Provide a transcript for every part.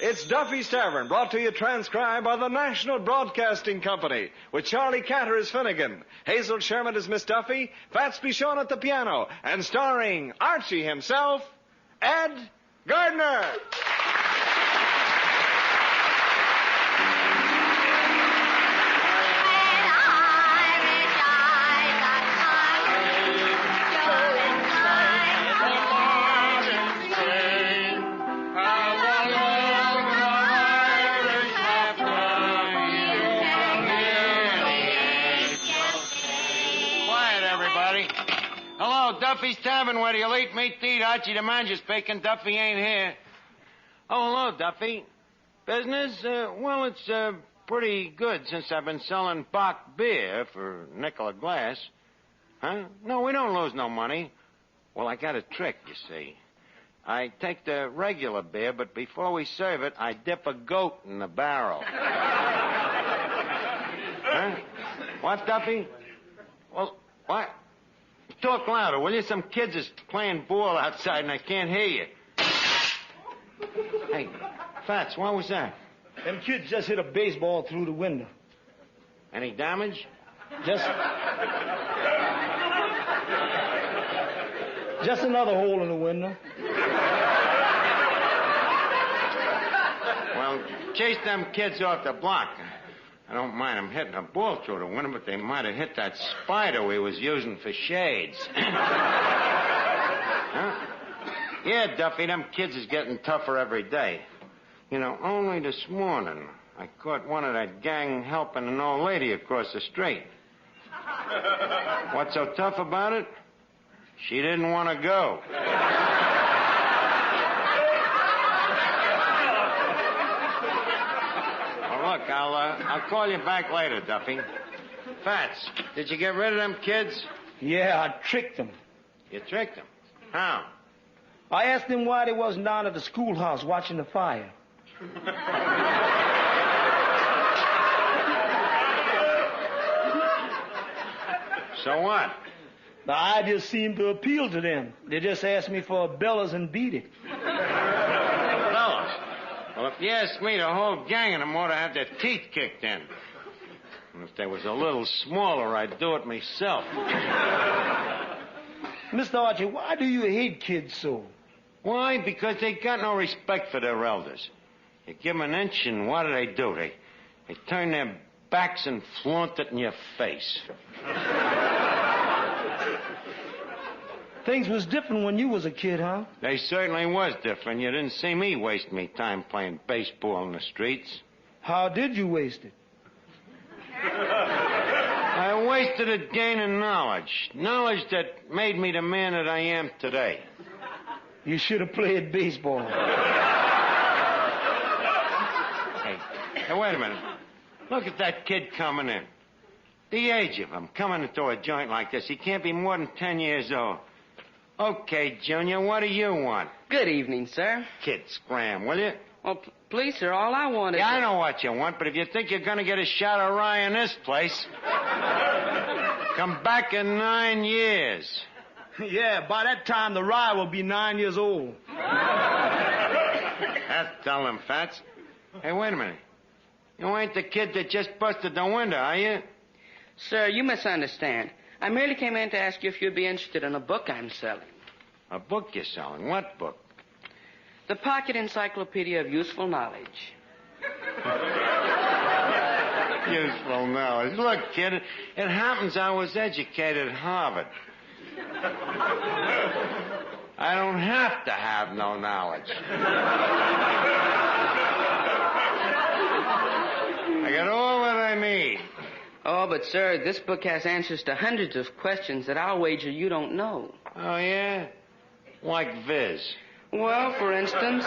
It's Duffy's Tavern, brought to you transcribed by the National Broadcasting Company, with Charlie Catter as Finnegan, Hazel Sherman as Miss Duffy, Fats Bichon at the piano, and starring Archie himself, Ed Gardner. Duffy's Tavern, where you'll eat meat to eat. Archie the manager speaking. Duffy ain't here. Oh, hello, Duffy. Business? Well, it's pretty good since I've been selling Bach beer for a nickel a glass. Huh? No, we don't lose no money. Well, I got a trick, you see. I take the regular beer, but before we serve it, I dip a goat in the barrel. Huh? What, Duffy? Well, what? Talk louder, will you? Some kids is playing ball outside and I can't hear you. Hey, Fats, what was that? Them kids just hit a baseball through the window. Any damage? Just another hole in the window. Well, chase them kids off the block. I don't mind them hitting a ball through the window, but they might have hit that spider we was using for shades. Huh? Yeah, Duffy, them kids is getting tougher every day. You know, only this morning I caught one of that gang helping an old lady across the street. What's so tough about it? She didn't want to go. Look, I'll call you back later, Duffy. Fats, did you get rid of them kids? Yeah, I tricked them. You tricked them? How? I asked them why they wasn't down at the schoolhouse watching the fire. So what? The idea seemed to appeal to them. They just asked me for a bellows and beat it. Bellows? Well, if you ask me, the whole gang of them ought to have their teeth kicked in. And if they was a little smaller, I'd do it myself. Mr. Archie, why do you hate kids so? Why? Because they got no respect for their elders. You give them an inch, and what do? They turn their backs and flaunt it in your face. Things was different when you was a kid, huh? They certainly was different. You didn't see me waste me time playing baseball in the streets. How did you waste it? I wasted it gaining knowledge. Knowledge that made me the man that I am today. You should have played baseball. Hey, wait a minute. Look at that kid coming in. The age of him, coming into a joint like this. He can't be more than 10 years old. Okay, Junior, what do you want? Good evening, sir. Kid, scram, will you? Oh, please, sir, all I want is... Yeah, I know what you want, but if you think you're going to get a shot of rye in this place, come back in 9 years. Yeah, by that time, the rye will be 9 years old. That's telling, Fats. Hey, wait a minute. You ain't the kid that just busted the window, are you? Sir, you misunderstand. I merely came in to ask you if you'd be interested in a book I'm selling. A book you're selling? What book? The Pocket Encyclopedia of Useful Knowledge. Useful knowledge. Look, kid, it happens I was educated at Harvard. I don't have to have no knowledge. I got all that I need. Oh, but, sir, this book has answers to hundreds of questions that I'll wager you don't know. Oh, yeah? Like Viz. Well, for instance,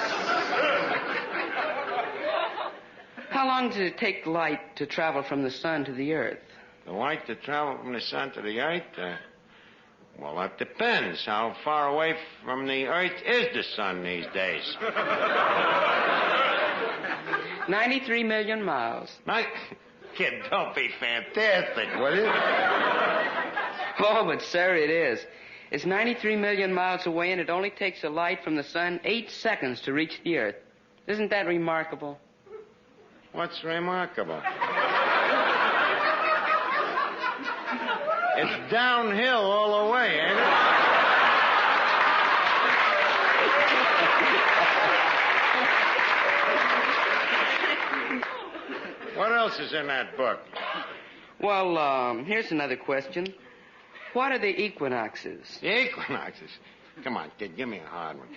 how long does it take light to travel from the sun to the earth? The light to travel from the sun to the earth? Well, that depends. How far away from the earth is the sun these days? 93 million miles. Kid, don't be fantastic, will you? Oh, but, sir, it is. It's 93 million miles away, and it only takes the light from the sun 8 seconds to reach the earth. Isn't that remarkable? What's remarkable? It's downhill all the way, ain't it? What else is in that book? Well, here's another question. What are the equinoxes? The equinoxes. Come on, kid, give me a hard one.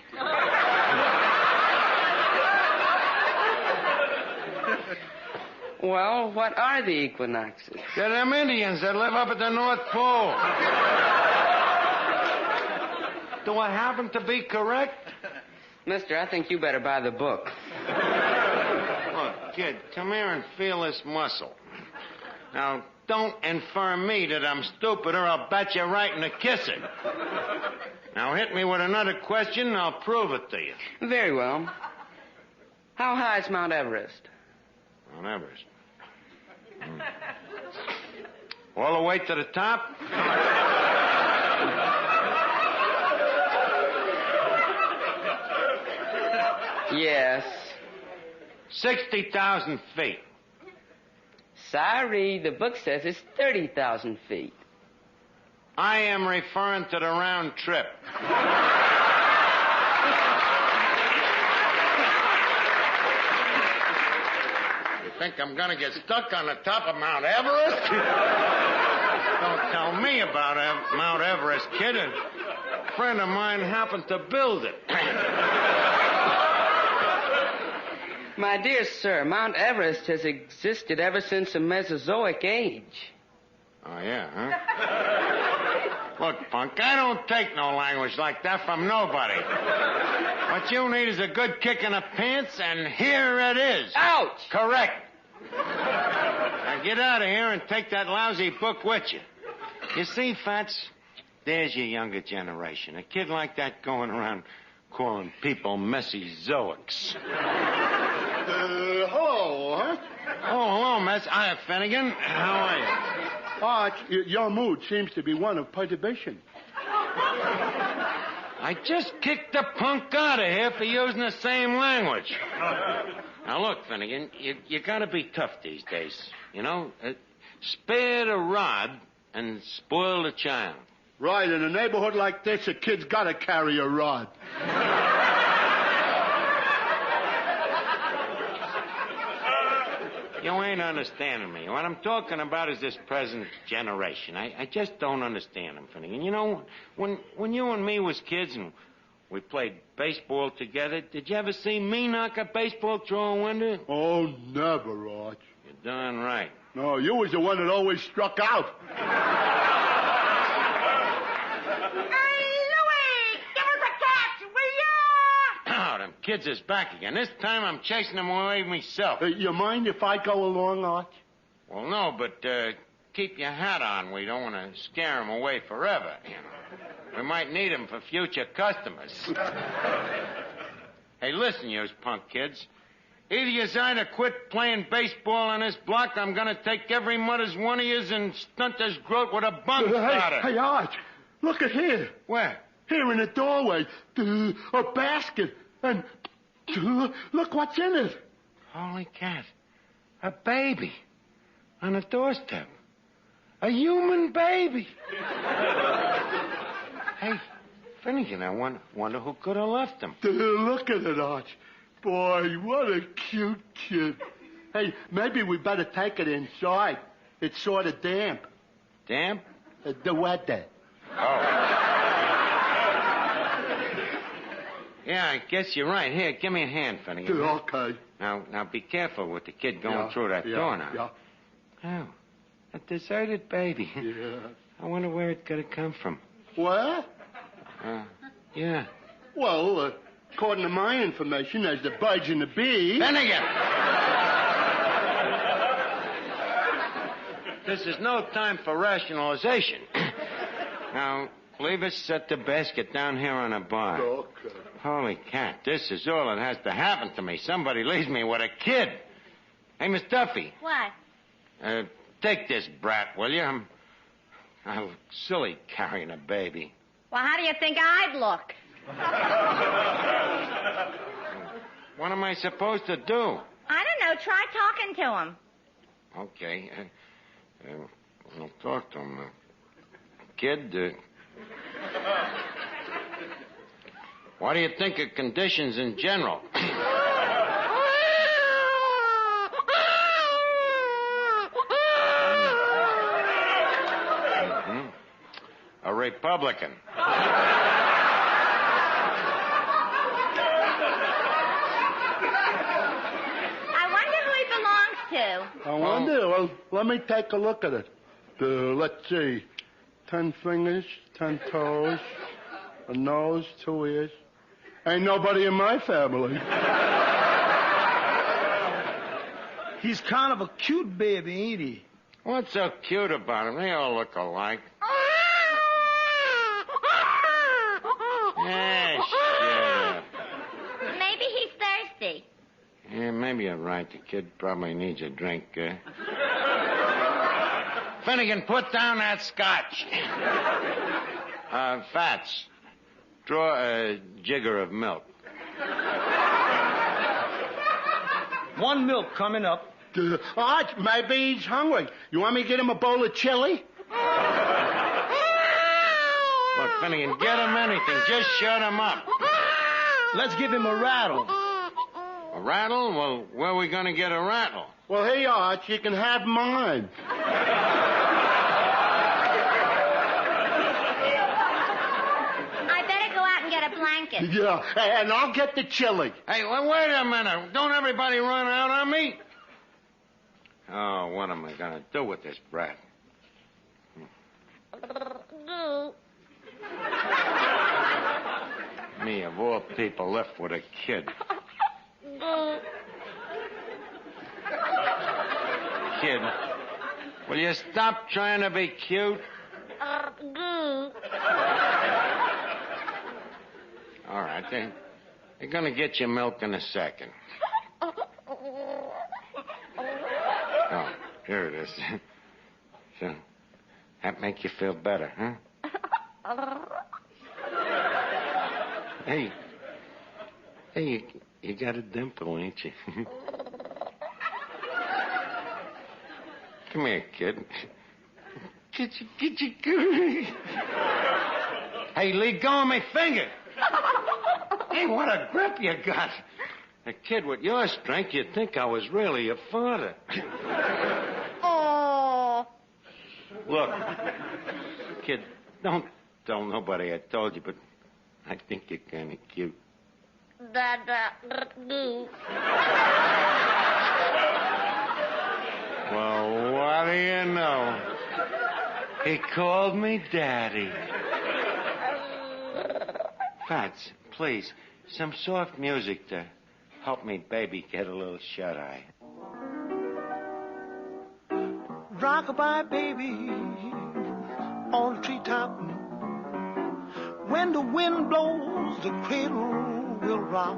Well, what are the equinoxes? They're them Indians that live up at the North Pole. Do I happen to be correct? Mister, I think you better buy the book. Look, kid, come here and feel this muscle. Now, don't infer me that I'm stupid or I'll bat you right in the kisser. Now, hit me with another question and I'll prove it to you. Very well. How high is Mount Everest? Mount Everest. All the way to the top? Yes. 60,000 feet. Sorry, the book says it's 30,000 feet. I am referring to the round trip. You think I'm going to get stuck on the top of Mount Everest? Don't tell me about Mount Everest, kid. A friend of mine happened to build it. My dear sir, Mount Everest has existed ever since the Mesozoic age. Oh, yeah, huh? Look, punk, I don't take no language like that from nobody. What you need is a good kick in the pants, and here it is. Ouch! Correct. Now get out of here and take that lousy book with you. You see, Fats, there's your younger generation. A kid like that going around calling people Mesozoics. Hello, huh? Oh, hello, Miss. Hi, Finnegan. How are you? Arch, your mood seems to be one of perturbation. I just kicked the punk out of here for using the same language. Now, look, Finnegan, you gotta be tough these days. You know? Spare the rod and spoil the child. Right, in a neighborhood like this, a kid's gotta carry a rod. You ain't understanding me. What I'm talking about is this present generation. I just don't understand them, Finnegan. You know, when you and me was kids and we played baseball together, did you ever see me knock a baseball through a window? Oh, never, Arch. You're darn right. No, you was the one that always struck out. Kids is back again. This time I'm chasing them away myself. You mind if I go along, Arch? Well, no, but keep your hat on. We don't want to scare them away forever, you know. We might need them for future customers. Hey, listen, yous punk kids. Either yous either quit playing baseball on this block, I'm going to take every mother's one of yous and stunt his growth with a bung starter. Hey, Arch, look at here. Where? Here in the doorway, a basket. And look what's in it. Holy cat. A baby. On a doorstep. A human baby. Hey, Finnegan, I wonder who could have left him. Look at it, Arch. Boy, what a cute kid. Hey, maybe we better take it inside. It's sort of damp. Damp? The weather. Oh. Yeah, I guess you're right. Here, give me a hand, Finnegan. Okay. Now, be careful with the kid going through that door now. Yeah. Oh, a deserted baby. Yeah. I wonder where it could have come from. What? Yeah. Well, according to my information, there's the birds and the bees. Finnegan! This is no time for rationalization. Now, leave us set the basket down here on the bar. Okay. Holy cat, this is all that has to happen to me. Somebody leaves me with a kid. Hey, Miss Duffy. What? Take this brat, will you? I look silly carrying a baby. Well, how do you think I'd look? What am I supposed to do? I don't know. Try talking to him. Okay. I'll talk to him. Kid, what do you think of conditions in general? A Republican. I wonder. Well, let me take a look at it. Let's see. 10 fingers, 10 toes, a nose, 2 ears. Ain't nobody in my family. He's kind of a cute baby, ain't he? What's so cute about him? They all look alike. Yeah, shut up. Maybe he's thirsty. Yeah, maybe you're right. The kid probably needs a drink. Finnegan, put down that scotch. Fats, draw a jigger of milk. 1 milk coming up. Arch, maybe he's hungry. You want me to get him a bowl of chili? Look, Finnegan, get him anything. Just shut him up. Let's give him a rattle. A rattle? Well, where are we going to get a rattle? Well, hey, Arch, you can have mine. I better go out and get a blanket. Yeah, and I'll get the chili. Hey, wait a minute. Don't everybody run out on me. Oh, what am I going to do with this brat? Me, of all people, left with a kid. Kid, will you stop trying to be cute? All right, then. They're going to get you milk in a second. Oh, here it is. So, that make you feel better, huh? Hey, you got a dimple, ain't you? Come here, kid. Get you. Hey, let go of my finger. Hey, what a grip you got. A kid with your strength, you'd think I was really your father. Oh. Look, kid, don't tell nobody I told you, but I think you're kind of cute. Well, what do you know? He called me Daddy. Fats, please, some soft music to help me baby get a little shut-eye. Rock-a-bye, baby, on the treetop. When the wind blows, the cradle will rock.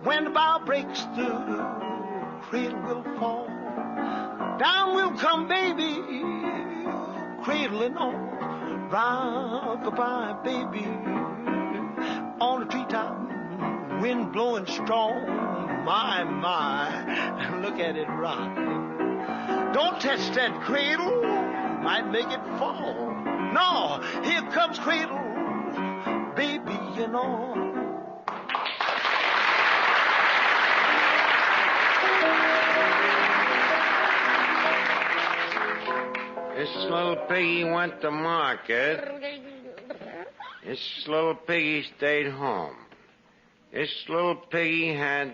When the bough breaks, the cradle will fall. Down will come baby, cradle and all. Rock-a-bye, baby, on the treetop. Wind blowing strong, my, look at it rock. Don't touch that cradle, might make it fall. No, here comes cradle, baby, you know. This little piggy went to market. This little piggy stayed home. This little piggy had,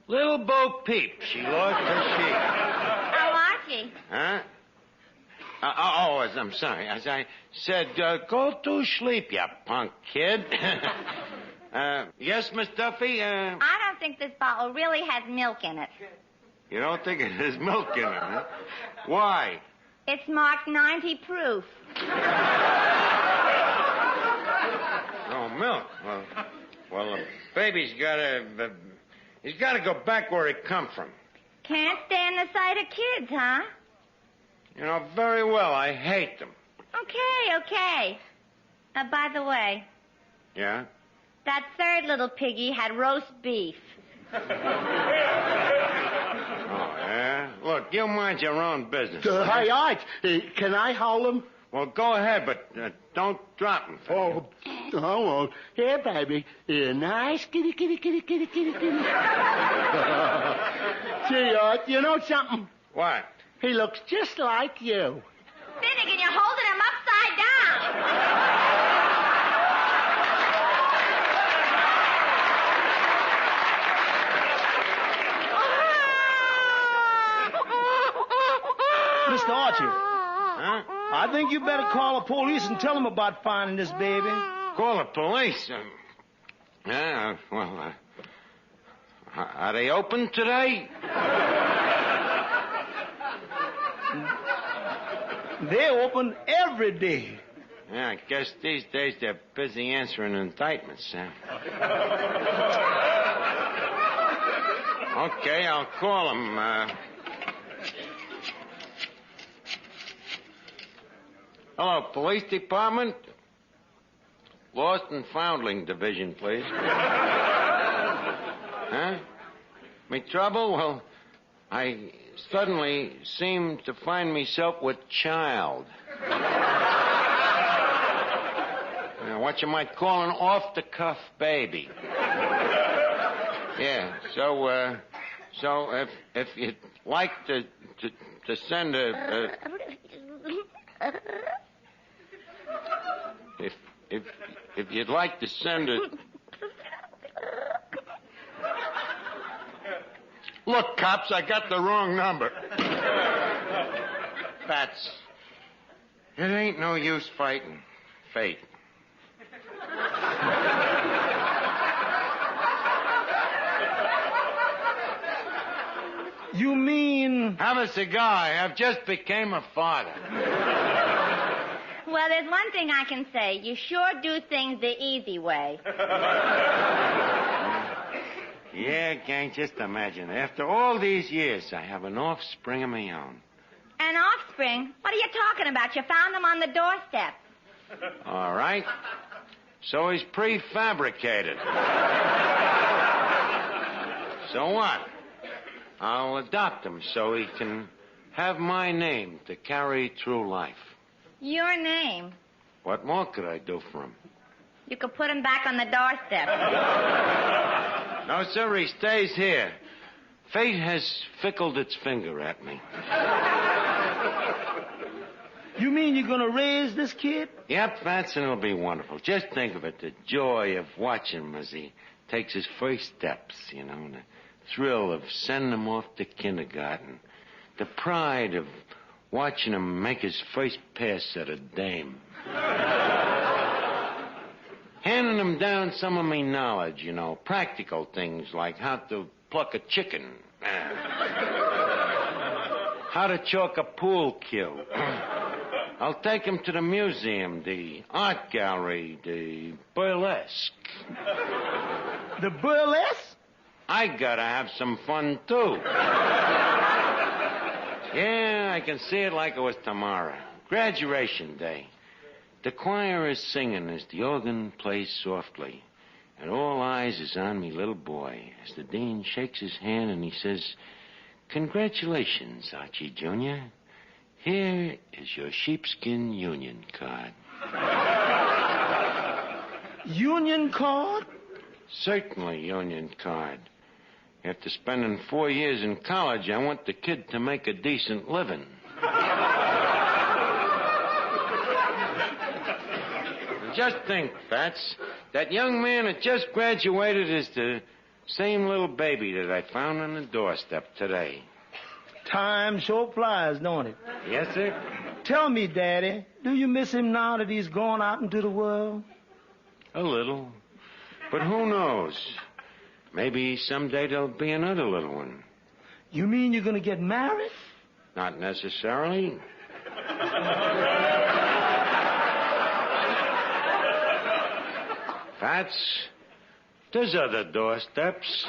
Little Bo Peep. She lost her sheep. How are she? Huh? I'm sorry. As I said, go to sleep, you punk kid. Yes, Miss Duffy? I don't think this bottle really has milk in it. You don't think it has milk in it, huh? Why? It's marked 90 proof. Oh, milk. Well, the baby's he's got to go back where he come from. Can't stand the sight of kids, huh? You know very well I hate them. Okay. By the way, Yeah? that third little piggy had roast beef. Oh, yeah? Look, you mind your own business. Hey, Arch, can I hold him? Well, go ahead, but don't drop him. Oh, I won't. Here, baby. Nice kitty. Gee, Arch, you know something? What? He looks just like you. Finnegan, you're holding him upside down. Mr. Archie, Huh? I think you better call the police and tell them about finding this baby. Call the police. Yeah, well, are they open today? They're open every day. Yeah, I guess these days they're busy answering indictments, huh? Okay, I'll call them. Hello, police department? Lost and Foundling Division, please. Huh? Me trouble? Well, I suddenly seem to find myself with child. What you might call an off-the-cuff baby. Yeah, so if you'd like to send if you'd like to send a... Look, cops, I got the wrong number. It ain't no use fighting fate. You mean... Have a cigar. I've just became a father. Well, there's one thing I can say. You sure do things the easy way. Yeah, gang, just imagine. After all these years, I have an offspring of my own. An offspring? What are you talking about? You found him on the doorstep. All right. So he's prefabricated. So what? I'll adopt him so he can have my name to carry through life. Your name? What more could I do for him? You could put him back on the doorstep. No, sir, he stays here. Fate has fickled its finger at me. You mean you're gonna raise this kid? Yep, that's and it'll be wonderful. Just think of it, the joy of watching him as he takes his first steps, and the thrill of sending him off to kindergarten. The pride of watching him make his first pass at a dame. Handing him down some of me knowledge, practical things like how to pluck a chicken. How to chalk a pool cue. I'll take him to the museum, the art gallery, the burlesque. The burlesque? I gotta have some fun, too. Yeah, I can see it like it was tomorrow. Graduation day. The choir is singing as the organ plays softly. And all eyes is on me little boy as the dean shakes his hand and he says, "Congratulations, Archie Jr. Here is your sheepskin union card." Union card? Certainly, union card. After spending 4 years in college, I want the kid to make a decent living. Just think, Fats. That young man that just graduated is the same little baby that I found on the doorstep today. Time sure flies, don't it? Yes, sir? Tell me, Daddy, do you miss him now that he's gone out into the world? A little. But who knows? Maybe someday there'll be another little one. You mean you're gonna get married? Not necessarily. Fats, there's other doorsteps.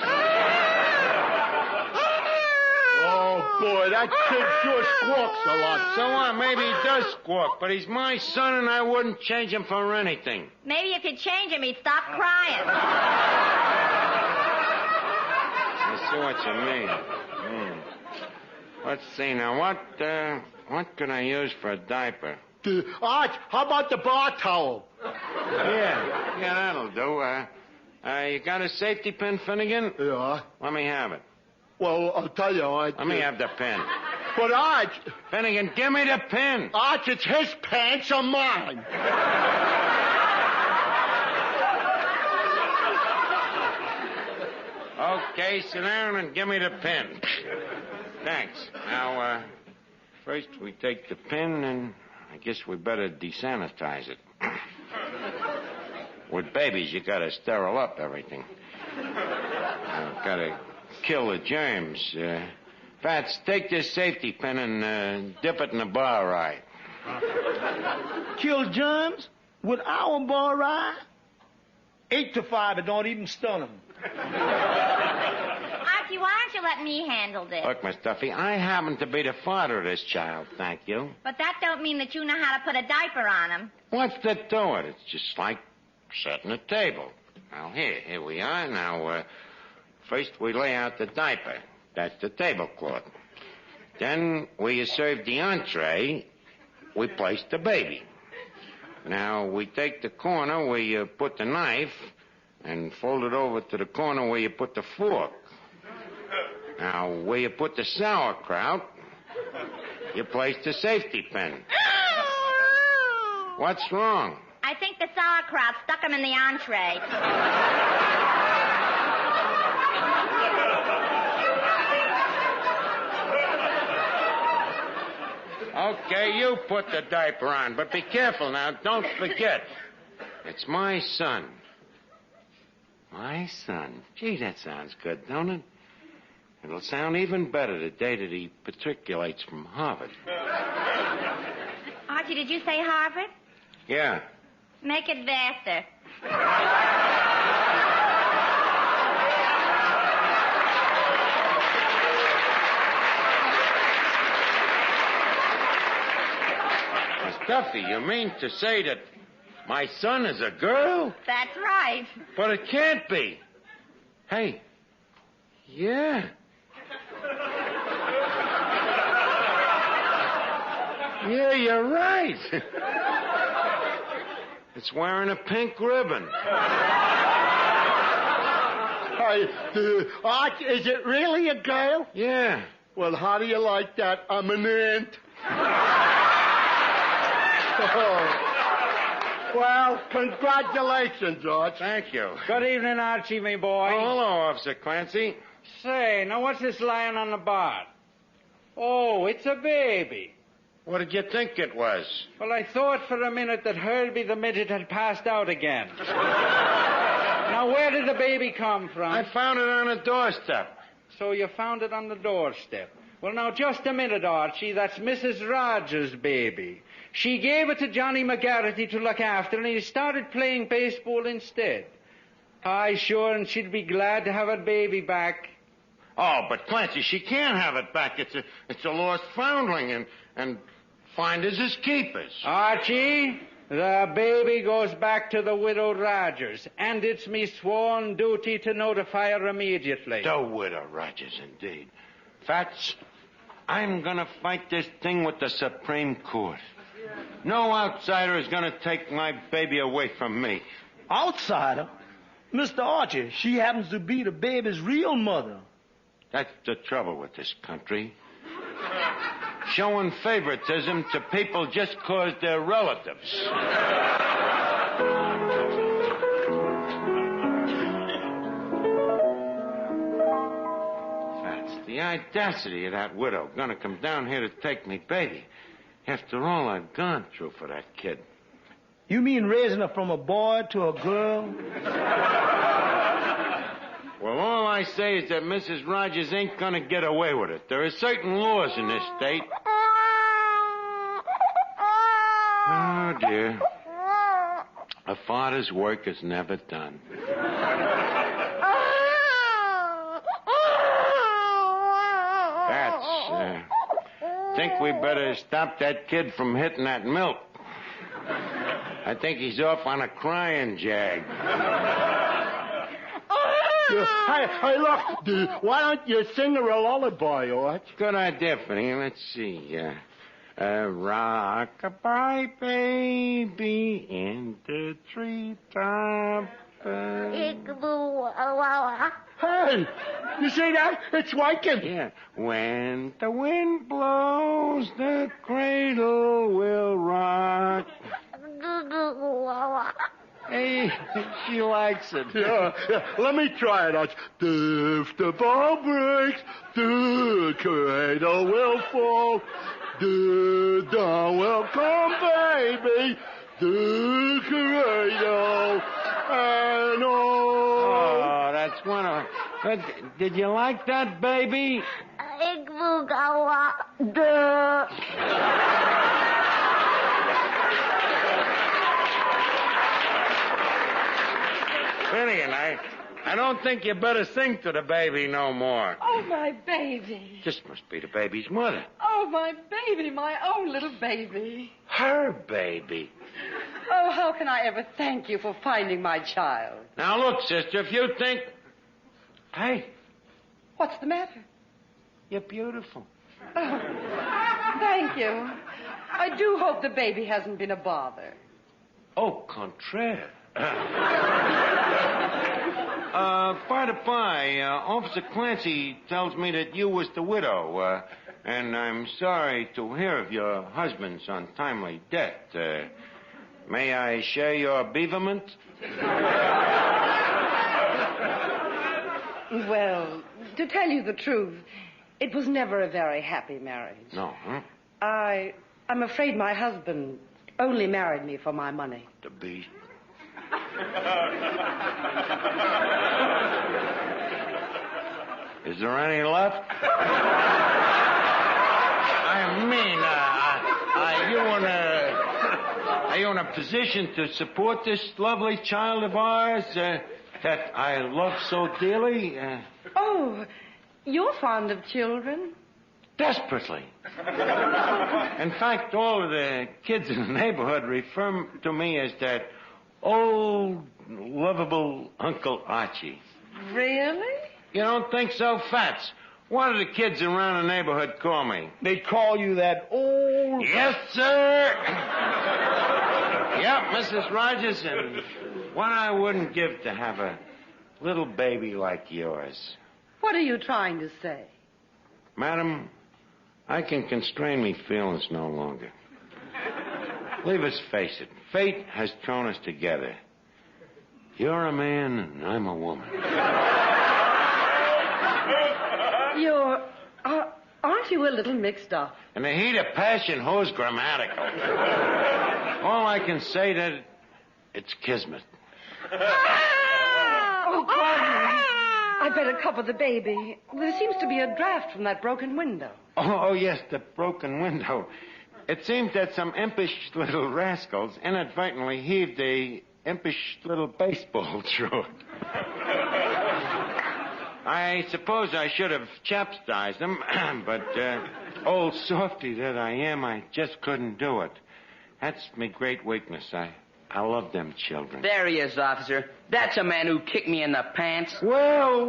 Oh, Boy, that kid sure squawks a lot. So what? Maybe he does squawk, but he's my son and I wouldn't change him for anything. Maybe if you change him, he'd stop crying. I see what you mean. Let's see now. What can I use for a diaper? Arch, how about the bar towel? Yeah, that'll do. You got a safety pin, Finnegan? Yeah. Let me have it. Well, I'll tell you, Let me have the pin. But Arch... Finnegan, give me the pin. Arch, it's his pants or mine. Okay, sit down and give me the pin. Thanks. Now, first we take the pin, and I guess we better desanitize it. With babies, you gotta sterile up everything. Gotta kill the germs. Fats, take this safety pin and dip it in the bar rye. Kill germs with our bar rye? 8 to 5, it don't even stun them. Archie, why don't you let me handle this? Look, Miss Duffy, I happen to be the father of this child, thank you. But that don't mean that you know how to put a diaper on him. What's there to it? It's just like setting a table. Now, here we are. Now, first we lay out the diaper. That's the tablecloth. Then, where you serve the entree, we place the baby. Now, we take the corner where you put the knife and fold it over to the corner where you put the fork. Now, where you put the sauerkraut, you place the safety pin. What's wrong? I think the sauerkraut stuck him in the entree. Okay, you put the diaper on, but be careful now. Don't forget. It's my son. My son. Gee, that sounds good, don't it? It'll sound even better the day that he matriculates from Harvard. Archie, did you say Harvard? Yeah. Make it faster. Miss Duffy, you mean to say that my son is a girl? That's right. But it can't be. Hey. Yeah. Yeah, you're right. It's wearing a pink ribbon. Hey, Arch, is it really a girl? Yeah. Well, how do you like that? I'm an ant. Well, congratulations, Arch. Thank you. Good evening, Archie, me boy. Oh, hello, Officer Clancy. Say, now what's this lying on the bar? Oh, it's a baby. What did you think it was? Well, I thought for a minute that Herbie the midget had passed out again. Now, where did the baby come from? I found it on a doorstep. So you found it on the doorstep. Well, now, just a minute, Archie. That's Mrs. Rogers' baby. She gave it to Johnny McGarrity to look after, and he started playing baseball instead. Aye, sure, and she'd be glad to have her baby back. Oh, but Clancy, she can't have it back. It's a lost foundling, and finders is keepers. Archie, the baby goes back to the widow Rogers, and it's me sworn duty to notify her immediately. The widow Rogers, indeed. Fats, I'm gonna fight this thing with the Supreme Court. No outsider is gonna take my baby away from me. Outsider? Mr. Archie, she happens to be the baby's real mother. That's the trouble with this country. Showing favoritism to people just 'cause they're relatives. That's the audacity of that widow gonna come down here to take me baby. After all I've gone through for that kid. You mean raising her from a boy to a girl? Well, all I say is that Mrs. Rogers ain't gonna get away with it. There are certain laws in this state. Oh, dear. A father's work is never done. Pat, Fats. Think we better stop that kid from hitting that milk. I think he's off on a crying jag. Hey, look, why don't you sing her a lullaby, Arch? Good idea, Finny. Let's see. Rock-a-bye, baby, in the treetop. Hey, you see that? It's working. Yeah. When the wind blows, the cradle will rock. Hey, she likes it. Yeah. Let me try it, Arch. If the ball breaks, the cradle will fall. The dawn will come, baby. The cradle and all. Oh, that's wonderful. But did you like that, baby? Finnegan, I don't think you better sing to the baby no more. Oh, my baby. This must be the baby's mother. Oh, my baby, my own little baby. Her baby. Oh, how can I ever thank you for finding my child? Now, look, sister, if you think... Hey. What's the matter? You're beautiful. Oh, thank you. I do hope the baby hasn't been a bother. Au contraire. By the by, Officer Clancy tells me that you was the widow, and I'm sorry to hear of your husband's untimely death. May I share your beaverment? Well, to tell you the truth, it was never a very happy marriage. No, huh? I'm afraid my husband only married me for my money. The beast. Is there any left? I mean, are you in a position to support this lovely child of ours that I love so dearly? Oh, you're fond of children? Desperately. In fact, all of the kids in the neighborhood refer to me as that old, lovable Uncle Archie. Really? You don't think so, Fats? What do the kids around the neighborhood call me? They call you that old... Yes, sir. Yep, Mrs. Rogers, and what I wouldn't give to have a little baby like yours. What are you trying to say? Madam, I can constrain me feelings no longer. Leave us face it. Fate has thrown us together. You're a man and I'm a woman. Aren't you a little mixed up? In the heat of passion, who's grammatical? All I can say that it's kismet. Oh, pardon me. I better cover the baby. There seems to be a draft from that broken window. Oh, yes, the broken window. It seems that some impish little rascals inadvertently heaved a impish little baseball through it. I suppose I should have chastised them, but old softy that I am, I just couldn't do it. That's my great weakness. I love them children. There he is, officer. That's a man who kicked me in the pants. Well,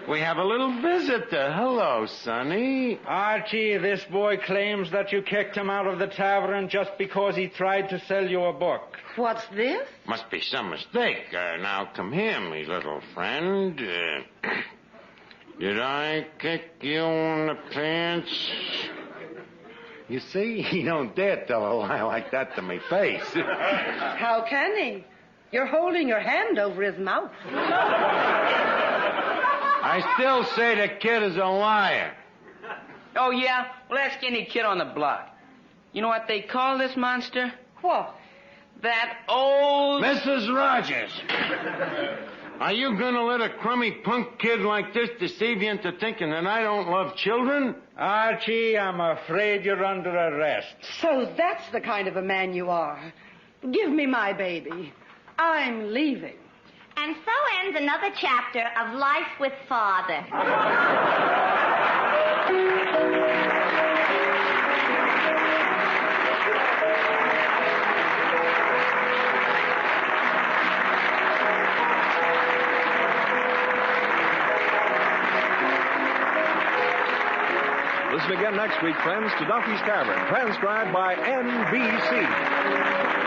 we have a little visitor. Hello, Sonny. Archie, this boy claims that you kicked him out of the tavern just because he tried to sell you a book. What's this? Must be some mistake. Now, come here, me little friend. Did I kick you in the pants? You see, he don't dare tell a lie like that to me face. How can he? You're holding your hand over his mouth. I still say the kid is a liar. Oh, yeah? Well, ask any kid on the block. You know what they call this monster? What? That old... Mrs. Rogers. Are you going to let a crummy punk kid like this deceive you into thinking that I don't love children? Archie, I'm afraid you're under arrest. So that's the kind of a man you are. Give me my baby. I'm leaving. And so ends another chapter of Life with Father. Listen again next week, friends, to Duffy's Tavern, transcribed by NBC.